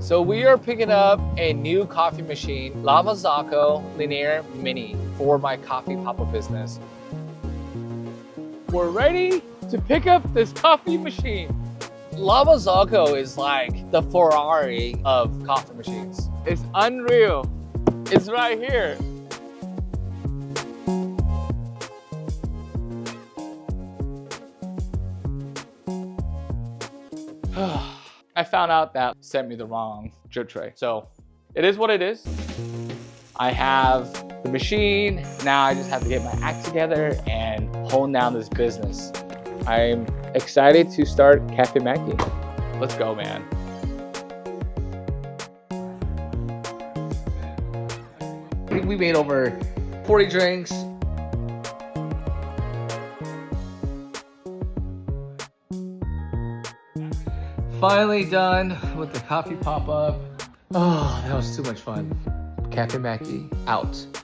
So we are picking up a new coffee machine, Marzocco Linear Mini, for my coffee pop-up business. We're ready to pick up this coffee machine. Marzocco is like the Ferrari of coffee machines. It's unreal. It's right here. I found out that sent me the wrong drip tray. So it is what it is. I have the machine. Now I just have to get my act together and hone down this business. I'm excited to start Café Maki. Let's go, man. We made over 40 drinks. Finally done with the coffee pop-up. Oh, that was too much fun. Café Maki out.